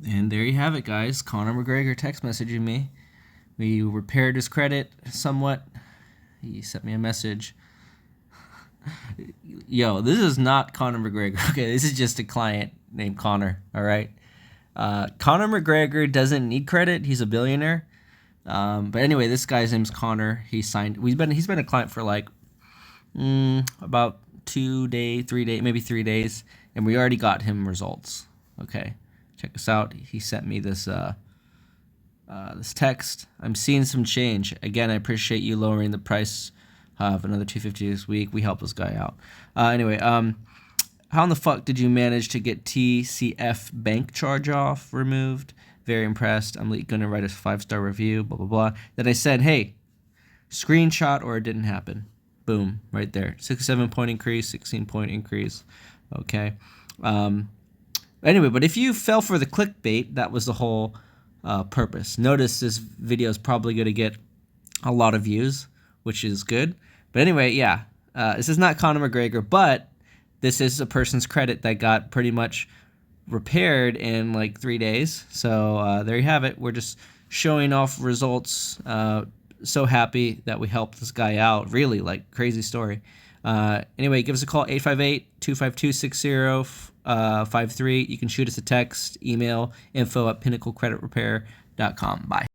And there you have it, guys. Conor McGregor text messaging me. We repaired his credit somewhat. He sent me a message. Yo, this is not Conor McGregor. Okay, this is just a client named Conor. All right. Conor McGregor doesn't need credit. He's a billionaire. But anyway, this guy's name's Conor. He's been a client for like about 3 days, maybe 3 days, and we already got him results. Okay, check this out. He sent me this this text. I'm seeing some change. Again, I appreciate you lowering the price of another $250 this week. We helped this guy out. Anyway, how in the fuck did you manage to get TCF bank charge off removed? Very impressed. I'm going to write a 5-star review, blah, blah, blah. Then I said, hey, screenshot or it didn't happen. Boom, right there. 67-point increase, 16-point increase. Okay. Anyway, but if you fell for the clickbait, that was the whole purpose. Notice this video is probably going to get a lot of views, which is good. But anyway, yeah, this is not Conor McGregor, but this is a person's credit that got pretty much repaired in like 3 days. So there you have it. We're just showing off results. So happy that we helped this guy out. Really, like, crazy story. Anyway, give us a call, 858-252-6053. You can shoot us a text, email, info@pinnaclecreditrepair.com. Bye.